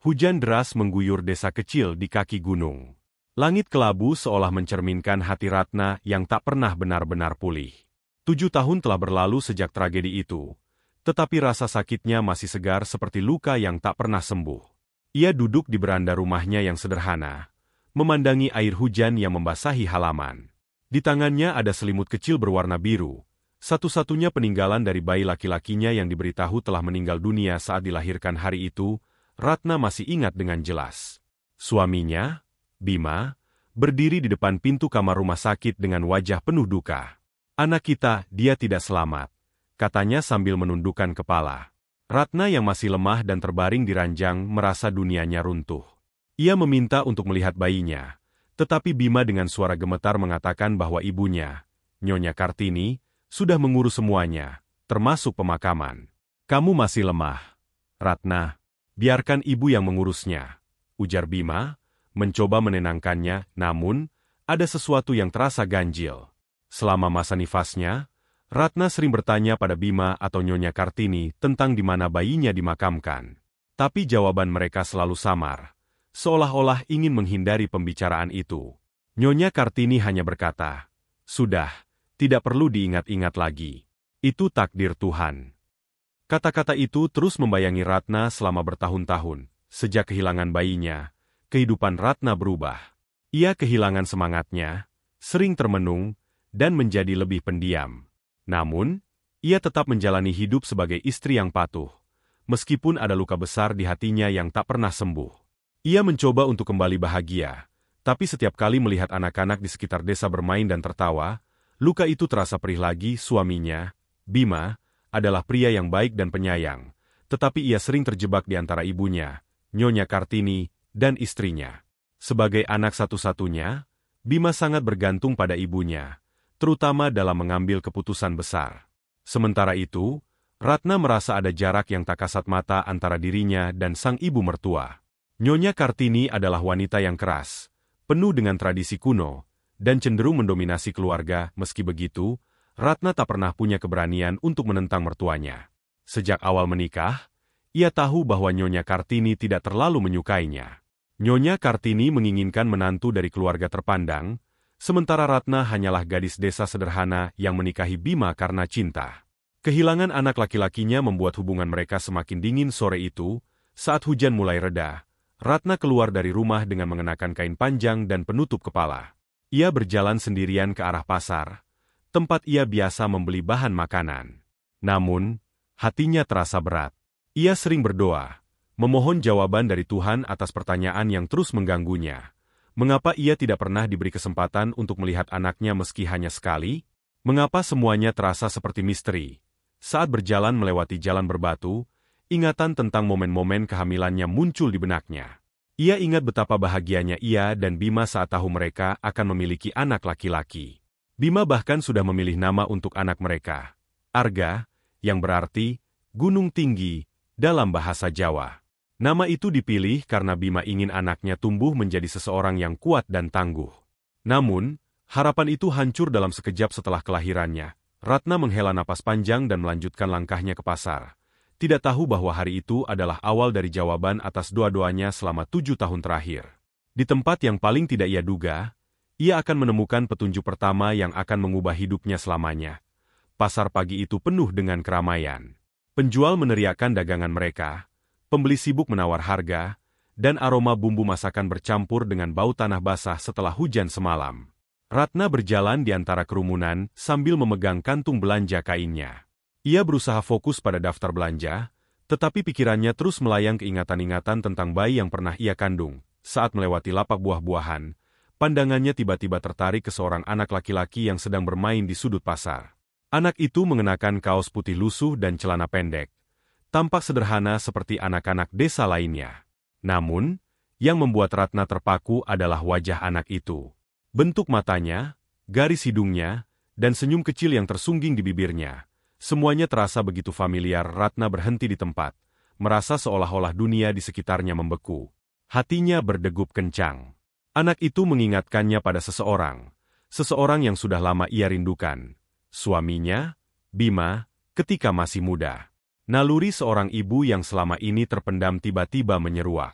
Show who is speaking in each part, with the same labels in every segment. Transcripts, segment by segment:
Speaker 1: Hujan deras mengguyur desa kecil di kaki gunung. Langit kelabu seolah mencerminkan hati Ratna yang tak pernah benar-benar pulih. 7 tahun telah berlalu sejak tragedi itu, tetapi rasa sakitnya masih segar seperti luka yang tak pernah sembuh. Ia duduk di beranda rumahnya yang sederhana, memandangi air hujan yang membasahi halaman. Di tangannya ada selimut kecil berwarna biru, satu-satunya peninggalan dari bayi laki-lakinya yang diberitahu telah meninggal dunia saat dilahirkan hari itu. Ratna masih ingat dengan jelas. Suaminya, Bima, berdiri di depan pintu kamar rumah sakit dengan wajah penuh duka. "Anak kita, dia tidak selamat," katanya sambil menundukkan kepala. Ratna yang masih lemah dan terbaring di ranjang merasa dunianya runtuh. Ia meminta untuk melihat bayinya, tetapi Bima dengan suara gemetar mengatakan bahwa ibunya, Nyonya Kartini, sudah mengurus semuanya, termasuk pemakaman. "Kamu masih lemah, Ratna. Biarkan ibu yang mengurusnya," ujar Bima, mencoba menenangkannya, namun, ada sesuatu yang terasa ganjil. Selama masa nifasnya, Ratna sering bertanya pada Bima atau Nyonya Kartini tentang di mana bayinya dimakamkan. Tapi jawaban mereka selalu samar, seolah-olah ingin menghindari pembicaraan itu. Nyonya Kartini hanya berkata, "Sudah, tidak perlu diingat-ingat lagi. Itu takdir Tuhan." Kata-kata itu terus membayangi Ratna selama bertahun-tahun. Sejak kehilangan bayinya, kehidupan Ratna berubah. Ia kehilangan semangatnya, sering termenung, dan menjadi lebih pendiam. Namun, ia tetap menjalani hidup sebagai istri yang patuh, meskipun ada luka besar di hatinya yang tak pernah sembuh. Ia mencoba untuk kembali bahagia, tapi setiap kali melihat anak-anak di sekitar desa bermain dan tertawa, luka itu terasa perih lagi. Suaminya, Bima, adalah pria yang baik dan penyayang, tetapi ia sering terjebak di antara ibunya, Nyonya Kartini, dan istrinya. Sebagai anak satu-satunya, Bima sangat bergantung pada ibunya, terutama dalam mengambil keputusan besar. Sementara itu, Ratna merasa ada jarak yang tak kasat mata antara dirinya dan sang ibu mertua. Nyonya Kartini adalah wanita yang keras, penuh dengan tradisi kuno, dan cenderung mendominasi keluarga. Meski begitu, Ratna tak pernah punya keberanian untuk menentang mertuanya. Sejak awal menikah, ia tahu bahwa Nyonya Kartini tidak terlalu menyukainya. Nyonya Kartini menginginkan menantu dari keluarga terpandang, sementara Ratna hanyalah gadis desa sederhana yang menikahi Bima karena cinta. Kehilangan anak laki-lakinya membuat hubungan mereka semakin dingin. Sore itu, saat hujan mulai reda, Ratna keluar dari rumah dengan mengenakan kain panjang dan penutup kepala. Ia berjalan sendirian ke arah pasar, tempat ia biasa membeli bahan makanan. Namun, hatinya terasa berat. Ia sering berdoa, memohon jawaban dari Tuhan atas pertanyaan yang terus mengganggunya. Mengapa ia tidak pernah diberi kesempatan untuk melihat anaknya meski hanya sekali? Mengapa semuanya terasa seperti misteri? Saat berjalan melewati jalan berbatu, ingatan tentang momen-momen kehamilannya muncul di benaknya. Ia ingat betapa bahagianya ia dan Bima saat tahu mereka akan memiliki anak laki-laki. Bima bahkan sudah memilih nama untuk anak mereka, Arga, yang berarti gunung tinggi dalam bahasa Jawa. Nama itu dipilih karena Bima ingin anaknya tumbuh menjadi seseorang yang kuat dan tangguh. Namun, harapan itu hancur dalam sekejap setelah kelahirannya. Ratna menghela napas panjang dan melanjutkan langkahnya ke pasar. Tidak tahu bahwa hari itu adalah awal dari jawaban atas doa-doanya selama 7 tahun terakhir. Di tempat yang paling tidak ia duga, ia akan menemukan petunjuk pertama yang akan mengubah hidupnya selamanya. Pasar pagi itu penuh dengan keramaian. Penjual meneriakkan dagangan mereka, pembeli sibuk menawar harga, dan aroma bumbu masakan bercampur dengan bau tanah basah setelah hujan semalam. Ratna berjalan di antara kerumunan sambil memegang kantung belanja kainnya. Ia berusaha fokus pada daftar belanja, tetapi pikirannya terus melayang ke ingatan-ingatan tentang bayi yang pernah ia kandung. Saat melewati lapak buah-buahan, pandangannya tiba-tiba tertarik ke seorang anak laki-laki yang sedang bermain di sudut pasar. Anak itu mengenakan kaos putih lusuh dan celana pendek, tampak sederhana seperti anak-anak desa lainnya. Namun, yang membuat Ratna terpaku adalah wajah anak itu. Bentuk matanya, garis hidungnya, dan senyum kecil yang tersungging di bibirnya. Semuanya terasa begitu familiar. Ratna berhenti di tempat, merasa seolah-olah dunia di sekitarnya membeku. Hatinya berdegup kencang. Anak itu mengingatkannya pada seseorang yang sudah lama ia rindukan. Suaminya, Bima, ketika masih muda. Naluri seorang ibu yang selama ini terpendam tiba-tiba menyeruak.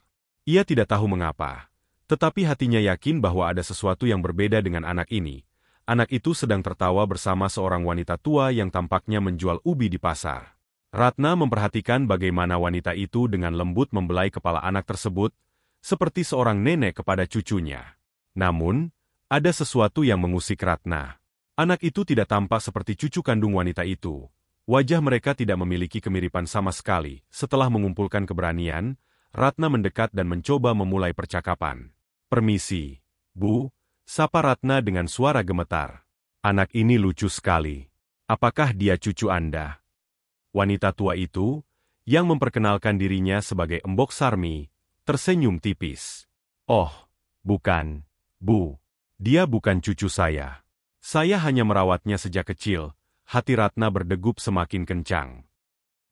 Speaker 1: Ia tidak tahu mengapa, tetapi hatinya yakin bahwa ada sesuatu yang berbeda dengan anak ini. Anak itu sedang tertawa bersama seorang wanita tua yang tampaknya menjual ubi di pasar. Ratna memperhatikan bagaimana wanita itu dengan lembut membelai kepala anak tersebut, seperti seorang nenek kepada cucunya. Namun, ada sesuatu yang mengusik Ratna. Anak itu tidak tampak seperti cucu kandung wanita itu. Wajah mereka tidak memiliki kemiripan sama sekali. Setelah mengumpulkan keberanian, Ratna mendekat dan mencoba memulai percakapan. "Permisi, Bu," sapa Ratna dengan suara gemetar. "Anak ini lucu sekali. Apakah dia cucu Anda?" Wanita tua itu, yang memperkenalkan dirinya sebagai Embok Sarmi, tersenyum tipis. "Oh, bukan, Bu. Dia bukan cucu saya. Saya hanya merawatnya sejak kecil." Hati Ratna berdegup semakin kencang.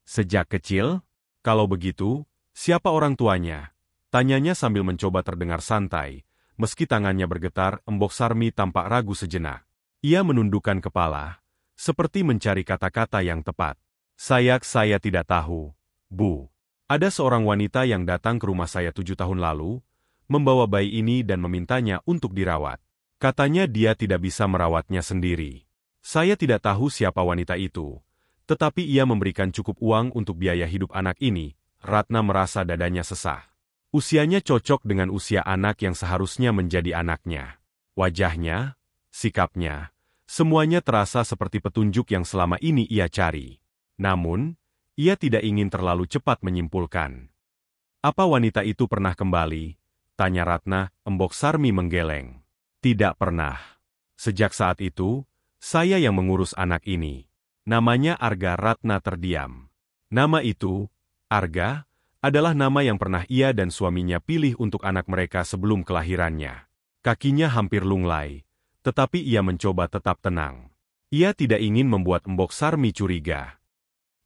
Speaker 1: "Sejak kecil? Kalau begitu, siapa orang tuanya?" Tanyanya sambil mencoba terdengar santai. Meski tangannya bergetar, Embok Sarmi tampak ragu sejenak. Ia menundukkan kepala, seperti mencari kata-kata yang tepat. Saya tidak tahu, Bu. Ada seorang wanita yang datang ke rumah saya 7 tahun lalu, membawa bayi ini dan memintanya untuk dirawat. Katanya dia tidak bisa merawatnya sendiri. Saya tidak tahu siapa wanita itu, tetapi ia memberikan cukup uang untuk biaya hidup anak ini. Ratna merasa dadanya sesah. Usianya cocok dengan usia anak yang seharusnya menjadi anaknya. Wajahnya, sikapnya, semuanya terasa seperti petunjuk yang selama ini ia cari. Namun, ia tidak ingin terlalu cepat menyimpulkan. "Apa wanita itu pernah kembali?" tanya Ratna. Embok Sarmi menggeleng. "Tidak pernah. Sejak saat itu, saya yang mengurus anak ini." Namanya Arga. Ratna terdiam. Nama itu, Arga, adalah nama yang pernah ia dan suaminya pilih untuk anak mereka sebelum kelahirannya. Kakinya hampir lunglai, tetapi ia mencoba tetap tenang. Ia tidak ingin membuat Embok Sarmi curiga.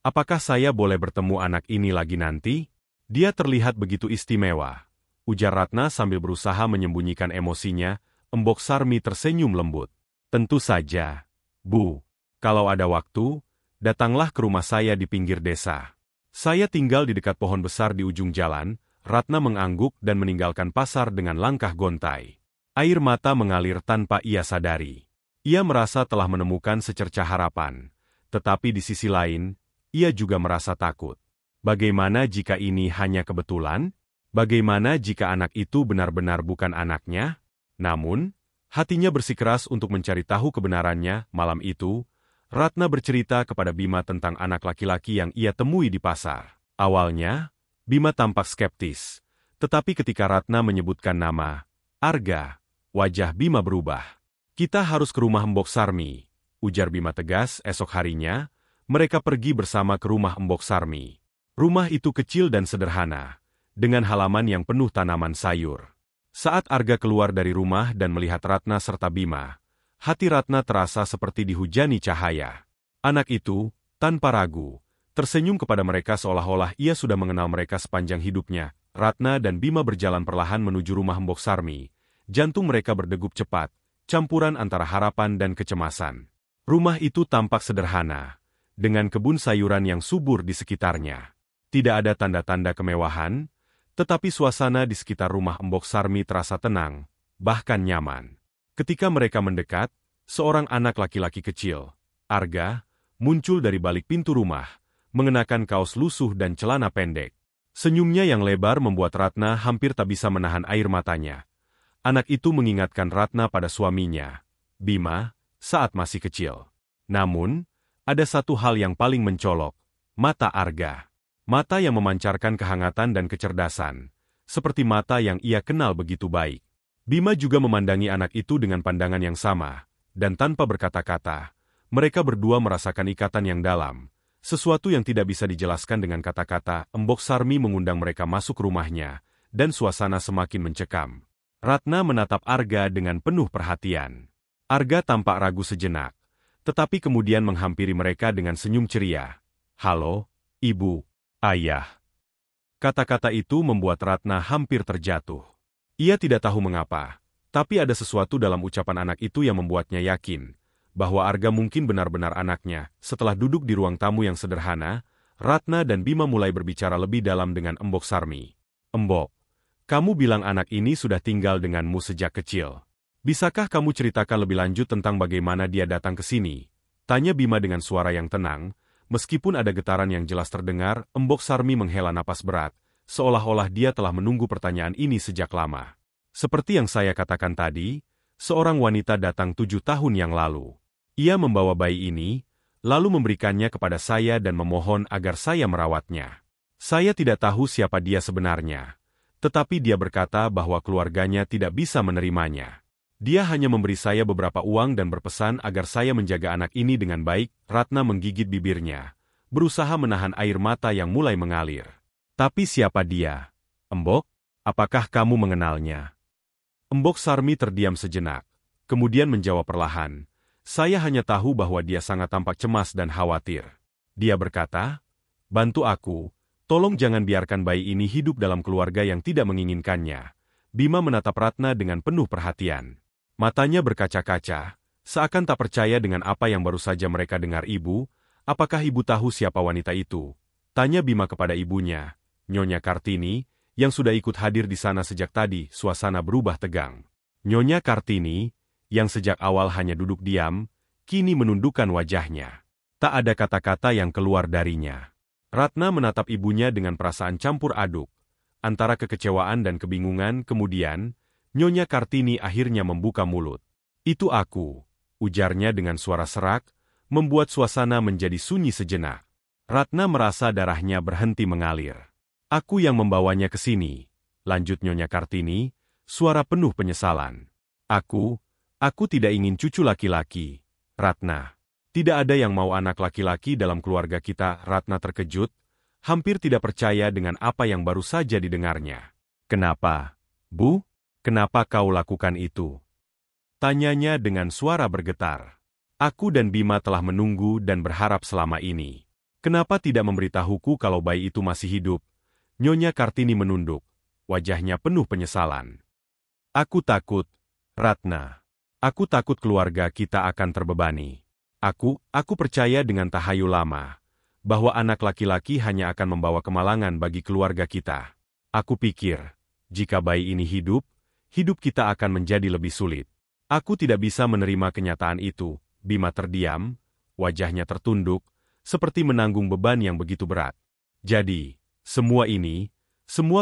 Speaker 1: "Apakah saya boleh bertemu anak ini lagi nanti? Dia terlihat begitu istimewa," ujar Ratna sambil berusaha menyembunyikan emosinya. Embok Sarmi tersenyum lembut. "Tentu saja, Bu. Kalau ada waktu, datanglah ke rumah saya di pinggir desa. Saya tinggal di dekat pohon besar di ujung jalan." Ratna mengangguk dan meninggalkan pasar dengan langkah gontai. Air mata mengalir tanpa ia sadari. Ia merasa telah menemukan secercah harapan. Tetapi di sisi lain, ia juga merasa takut. Bagaimana jika ini hanya kebetulan? Bagaimana jika anak itu benar-benar bukan anaknya? Namun, hatinya bersikeras untuk mencari tahu kebenarannya. Malam itu, Ratna bercerita kepada Bima tentang anak laki-laki yang ia temui di pasar. Awalnya, Bima tampak skeptis. Tetapi ketika Ratna menyebutkan nama Arga, wajah Bima berubah. "Kita harus ke rumah Embok Sarmi," ujar Bima tegas. Esok harinya, mereka pergi bersama ke rumah Embok Sarmi. Rumah itu kecil dan sederhana, dengan halaman yang penuh tanaman sayur. Saat Arga keluar dari rumah dan melihat Ratna serta Bima, hati Ratna terasa seperti dihujani cahaya. Anak itu, tanpa ragu, tersenyum kepada mereka seolah-olah ia sudah mengenal mereka sepanjang hidupnya. Ratna dan Bima berjalan perlahan menuju rumah Embok Sarmi. Jantung mereka berdegup cepat, campuran antara harapan dan kecemasan. Rumah itu tampak sederhana, dengan kebun sayuran yang subur di sekitarnya. Tidak ada tanda-tanda kemewahan, tetapi suasana di sekitar rumah Embok Sarmi terasa tenang, bahkan nyaman. Ketika mereka mendekat, seorang anak laki-laki kecil, Arga, muncul dari balik pintu rumah, mengenakan kaos lusuh dan celana pendek. Senyumnya yang lebar membuat Ratna hampir tak bisa menahan air matanya. Anak itu mengingatkan Ratna pada suaminya, Bima, saat masih kecil. Namun, ada satu hal yang paling mencolok, mata Arga. Mata yang memancarkan kehangatan dan kecerdasan, seperti mata yang ia kenal begitu baik. Bima juga memandangi anak itu dengan pandangan yang sama, dan tanpa berkata-kata, mereka berdua merasakan ikatan yang dalam, sesuatu yang tidak bisa dijelaskan dengan kata-kata. Embok Sarmi mengundang mereka masuk rumahnya, dan suasana semakin mencekam. Ratna menatap Arga dengan penuh perhatian. Arga tampak ragu sejenak, tetapi kemudian menghampiri mereka dengan senyum ceria. "Halo, Ibu, Ayah." Kata-kata itu membuat Ratna hampir terjatuh. Ia tidak tahu mengapa, tapi ada sesuatu dalam ucapan anak itu yang membuatnya yakin bahwa Arga mungkin benar-benar anaknya. Setelah duduk di ruang tamu yang sederhana, Ratna dan Bima mulai berbicara lebih dalam dengan Embok Sarmi. "Embok, Kamu bilang anak ini sudah tinggal denganmu sejak kecil. Bisakah kamu ceritakan lebih lanjut tentang bagaimana dia datang ke sini? Tanya Bima dengan suara yang tenang, meskipun ada getaran yang jelas terdengar, Embok Sarmi menghela napas berat, seolah-olah dia telah menunggu pertanyaan ini sejak lama. Seperti yang saya katakan tadi, seorang wanita datang 7 tahun yang lalu. Ia membawa bayi ini, lalu memberikannya kepada saya dan memohon agar saya merawatnya. Saya tidak tahu siapa dia sebenarnya, tetapi dia berkata bahwa keluarganya tidak bisa menerimanya. Dia hanya memberi saya beberapa uang dan berpesan agar saya menjaga anak ini dengan baik. Ratna menggigit bibirnya, berusaha menahan air mata yang mulai mengalir. Tapi siapa dia? Embok? Apakah kamu mengenalnya? Embok Sarmi terdiam sejenak, kemudian menjawab perlahan. Saya hanya tahu bahwa dia sangat tampak cemas dan khawatir. Dia berkata, bantu aku, tolong jangan biarkan bayi ini hidup dalam keluarga yang tidak menginginkannya. Bima menatap Ratna dengan penuh perhatian. Matanya berkaca-kaca, seakan tak percaya dengan apa yang baru saja mereka dengar. Ibu, apakah ibu tahu siapa wanita itu? Tanya Bima kepada ibunya, Nyonya Kartini, yang sudah ikut hadir di sana sejak tadi. Suasana berubah tegang. Nyonya Kartini, yang sejak awal hanya duduk diam, kini menundukkan wajahnya. Tak ada kata-kata yang keluar darinya. Ratna menatap ibunya dengan perasaan campur aduk, antara kekecewaan dan kebingungan. Kemudian, Nyonya Kartini akhirnya membuka mulut. Itu aku, ujarnya dengan suara serak, membuat suasana menjadi sunyi sejenak. Ratna merasa darahnya berhenti mengalir. Aku yang membawanya ke sini, lanjut Nyonya Kartini, suara penuh penyesalan. Aku tidak ingin cucu laki-laki, Ratna. Tidak ada yang mau anak laki-laki dalam keluarga kita. Ratna terkejut, hampir tidak percaya dengan apa yang baru saja didengarnya. Kenapa, Bu? Kenapa kau lakukan itu? Tanyanya dengan suara bergetar. Aku dan Bima telah menunggu dan berharap selama ini. Kenapa tidak memberitahuku kalau bayi itu masih hidup? Nyonya Kartini menunduk, wajahnya penuh penyesalan. Aku takut, Ratna. Aku takut keluarga kita akan terbebani. Aku percaya dengan tahayul lama, bahwa anak laki-laki hanya akan membawa kemalangan bagi keluarga kita. Aku pikir, jika bayi ini hidup kita akan menjadi lebih sulit. Aku tidak bisa menerima kenyataan itu. Bima terdiam, wajahnya tertunduk, seperti menanggung beban yang begitu berat. Jadi, semua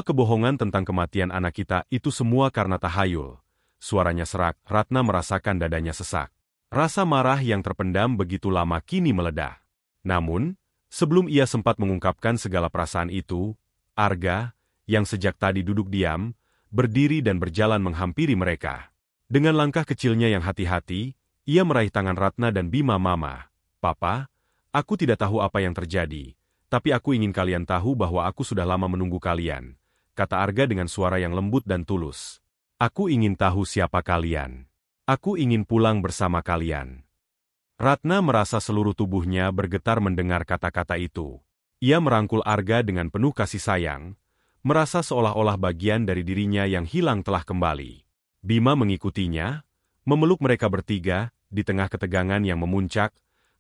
Speaker 1: kebohongan tentang kematian anak kita itu semua karena tahayul. Suaranya serak, Ratna merasakan dadanya sesak. Rasa marah yang terpendam begitu lama kini meledak. Namun, sebelum ia sempat mengungkapkan segala perasaan itu, Arga, yang sejak tadi duduk diam, berdiri dan berjalan menghampiri mereka. Dengan langkah kecilnya yang hati-hati, ia meraih tangan Ratna dan Bima. Mama, Papa, aku tidak tahu apa yang terjadi, tapi aku ingin kalian tahu bahwa aku sudah lama menunggu kalian, kata Arga dengan suara yang lembut dan tulus. Aku ingin tahu siapa kalian. Aku ingin pulang bersama kalian. Ratna merasa seluruh tubuhnya bergetar mendengar kata-kata itu. Ia merangkul Arga dengan penuh kasih sayang, merasa seolah-olah bagian dari dirinya yang hilang telah kembali. Bima mengikutinya, memeluk mereka bertiga. Di tengah ketegangan yang memuncak,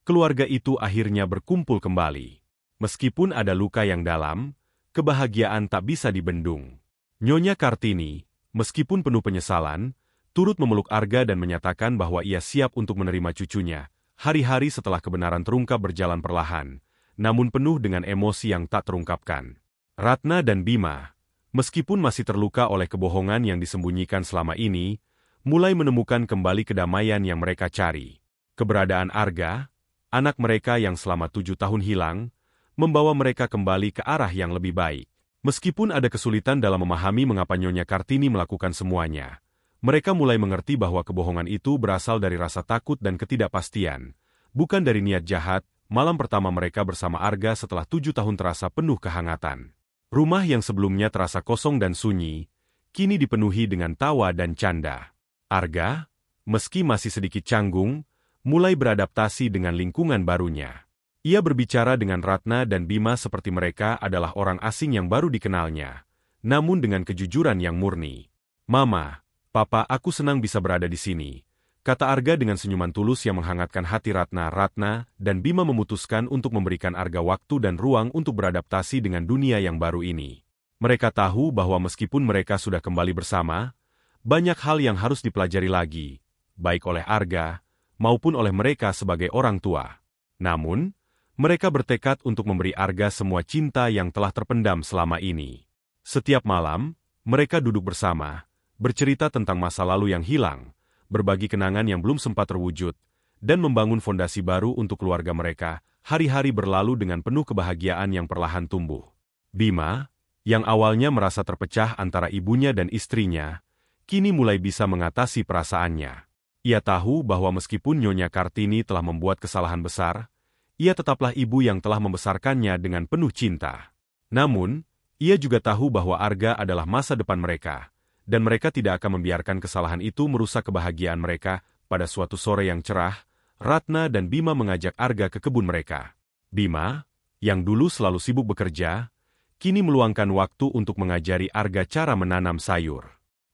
Speaker 1: keluarga itu akhirnya berkumpul kembali. Meskipun ada luka yang dalam, kebahagiaan tak bisa dibendung. Nyonya Kartini, meskipun penuh penyesalan, turut memeluk Arga dan menyatakan bahwa ia siap untuk menerima cucunya. Hari-hari setelah kebenaran terungkap berjalan perlahan, namun penuh dengan emosi yang tak terungkapkan. Ratna dan Bima, meskipun masih terluka oleh kebohongan yang disembunyikan selama ini, mulai menemukan kembali kedamaian yang mereka cari. Keberadaan Arga, anak mereka yang selama 7 tahun hilang, membawa mereka kembali ke arah yang lebih baik. Meskipun ada kesulitan dalam memahami mengapa Nyonya Kartini melakukan semuanya, mereka mulai mengerti bahwa kebohongan itu berasal dari rasa takut dan ketidakpastian, bukan dari niat jahat. Malam pertama mereka bersama Arga setelah 7 tahun terasa penuh kehangatan. Rumah yang sebelumnya terasa kosong dan sunyi, kini dipenuhi dengan tawa dan canda. Arga, meski masih sedikit canggung, mulai beradaptasi dengan lingkungan barunya. Ia berbicara dengan Ratna dan Bima seperti mereka adalah orang asing yang baru dikenalnya, namun dengan kejujuran yang murni. Mama, Papa, aku senang bisa berada di sini, kata Arga dengan senyuman tulus yang menghangatkan hati Ratna. Ratna dan Bima memutuskan untuk memberikan Arga waktu dan ruang untuk beradaptasi dengan dunia yang baru ini. Mereka tahu bahwa meskipun mereka sudah kembali bersama, banyak hal yang harus dipelajari lagi, baik oleh Arga maupun oleh mereka sebagai orang tua. Namun, mereka bertekad untuk memberi Arga semua cinta yang telah terpendam selama ini. Setiap malam, mereka duduk bersama, bercerita tentang masa lalu yang hilang, berbagi kenangan yang belum sempat terwujud, dan membangun fondasi baru untuk keluarga mereka. Hari-hari berlalu dengan penuh kebahagiaan yang perlahan tumbuh. Bima, yang awalnya merasa terpecah antara ibunya dan istrinya, kini mulai bisa mengatasi perasaannya. Ia tahu bahwa meskipun Nyonya Kartini telah membuat kesalahan besar, ia tetaplah ibu yang telah membesarkannya dengan penuh cinta. Namun, ia juga tahu bahwa Arga adalah masa depan mereka, dan mereka tidak akan membiarkan kesalahan itu merusak kebahagiaan mereka. Pada suatu sore yang cerah, Ratna dan Bima mengajak Arga ke kebun mereka. Bima, yang dulu selalu sibuk bekerja, kini meluangkan waktu untuk mengajari Arga cara menanam sayur.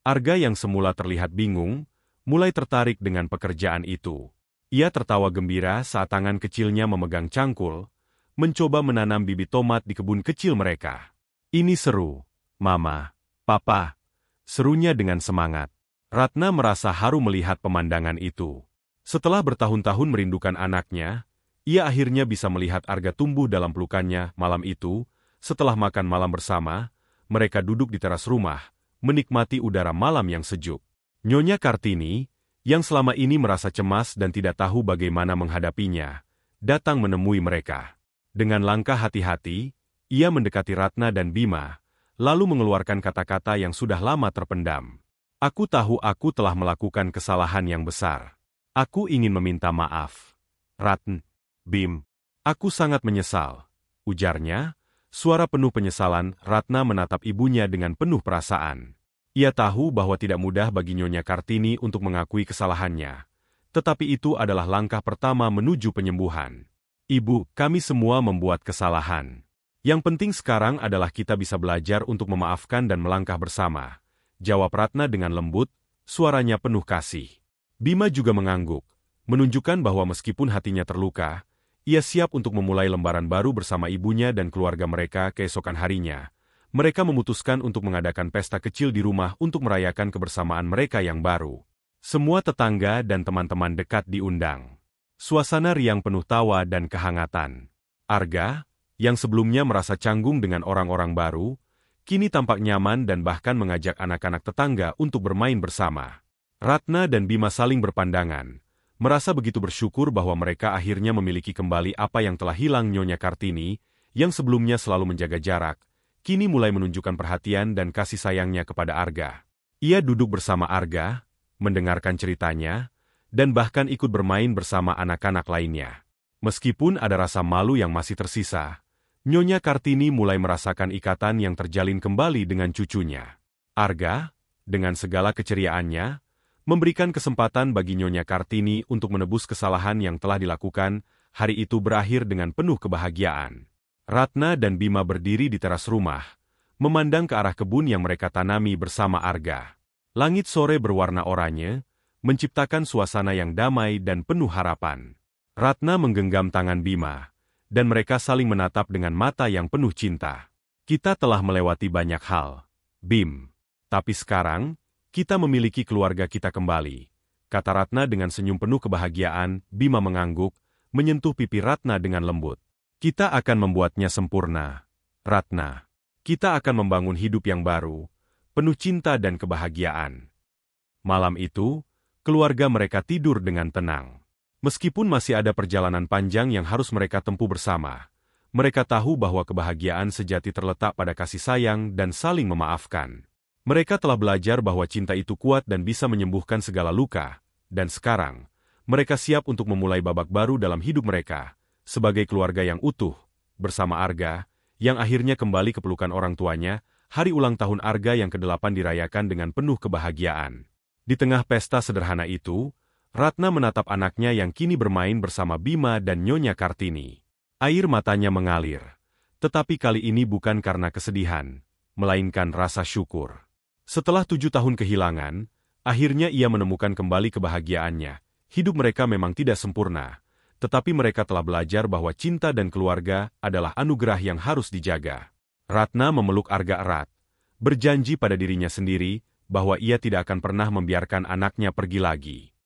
Speaker 1: Arga yang semula terlihat bingung, mulai tertarik dengan pekerjaan itu. Ia tertawa gembira saat tangan kecilnya memegang cangkul, mencoba menanam bibit tomat di kebun kecil mereka. Ini seru, Mama, Papa, serunya dengan semangat. Ratna merasa haru melihat pemandangan itu. Setelah bertahun-tahun merindukan anaknya, ia akhirnya bisa melihat Arga tumbuh dalam pelukannya. Malam itu, setelah makan malam bersama, mereka duduk di teras rumah, menikmati udara malam yang sejuk. Nyonya Kartini, yang selama ini merasa cemas dan tidak tahu bagaimana menghadapinya, datang menemui mereka. Dengan langkah hati-hati, ia mendekati Ratna dan Bima, lalu mengeluarkan kata-kata yang sudah lama terpendam. Aku tahu aku telah melakukan kesalahan yang besar. Aku ingin meminta maaf. Ratna, Bim, aku sangat menyesal, ujarnya. Suara penuh penyesalan. Ratna menatap ibunya dengan penuh perasaan. Ia tahu bahwa tidak mudah bagi Nyonya Kartini untuk mengakui kesalahannya. Tetapi itu adalah langkah pertama menuju penyembuhan. Ibu, kami semua membuat kesalahan. Yang penting sekarang adalah kita bisa belajar untuk memaafkan dan melangkah bersama. Jawab Ratna dengan lembut, suaranya penuh kasih. Bima juga mengangguk, menunjukkan bahwa meskipun hatinya terluka, ia siap untuk memulai lembaran baru bersama ibunya dan keluarga mereka. Keesokan harinya, mereka memutuskan untuk mengadakan pesta kecil di rumah untuk merayakan kebersamaan mereka yang baru. Semua tetangga dan teman-teman dekat diundang. Suasana riang penuh tawa dan kehangatan. Arga, yang sebelumnya merasa canggung dengan orang-orang baru, kini tampak nyaman dan bahkan mengajak anak-anak tetangga untuk bermain bersama. Ratna dan Bima saling berpandangan, merasa begitu bersyukur bahwa mereka akhirnya memiliki kembali apa yang telah hilang. Nyonya Kartini, yang sebelumnya selalu menjaga jarak, kini mulai menunjukkan perhatian dan kasih sayangnya kepada Arga. Ia duduk bersama Arga, mendengarkan ceritanya, dan bahkan ikut bermain bersama anak-anak lainnya. Meskipun ada rasa malu yang masih tersisa, Nyonya Kartini mulai merasakan ikatan yang terjalin kembali dengan cucunya. Arga, dengan segala keceriaannya, memberikan kesempatan bagi Nyonya Kartini untuk menebus kesalahan yang telah dilakukan. Hari itu berakhir dengan penuh kebahagiaan. Ratna dan Bima berdiri di teras rumah, memandang ke arah kebun yang mereka tanami bersama Arga. Langit sore berwarna oranye, menciptakan suasana yang damai dan penuh harapan. Ratna menggenggam tangan Bima, dan mereka saling menatap dengan mata yang penuh cinta. Kita telah melewati banyak hal, Bim. Tapi sekarang, kita memiliki keluarga kita kembali, kata Ratna dengan senyum penuh kebahagiaan. Bima mengangguk, menyentuh pipi Ratna dengan lembut. Kita akan membuatnya sempurna, Ratna. Kita akan membangun hidup yang baru, penuh cinta dan kebahagiaan. Malam itu, keluarga mereka tidur dengan tenang. Meskipun masih ada perjalanan panjang yang harus mereka tempuh bersama, mereka tahu bahwa kebahagiaan sejati terletak pada kasih sayang dan saling memaafkan. Mereka telah belajar bahwa cinta itu kuat dan bisa menyembuhkan segala luka, dan sekarang, mereka siap untuk memulai babak baru dalam hidup mereka, sebagai keluarga yang utuh, bersama Arga, yang akhirnya kembali ke pelukan orang tuanya. Hari ulang tahun Arga yang ke-8 dirayakan dengan penuh kebahagiaan. Di tengah pesta sederhana itu, Ratna menatap anaknya yang kini bermain bersama Bima dan Nyonya Kartini. Air matanya mengalir, tetapi kali ini bukan karena kesedihan, melainkan rasa syukur. Setelah 7 tahun kehilangan, akhirnya ia menemukan kembali kebahagiaannya. Hidup mereka memang tidak sempurna, tetapi mereka telah belajar bahwa cinta dan keluarga adalah anugerah yang harus dijaga. Ratna memeluk Arga erat, berjanji pada dirinya sendiri bahwa ia tidak akan pernah membiarkan anaknya pergi lagi.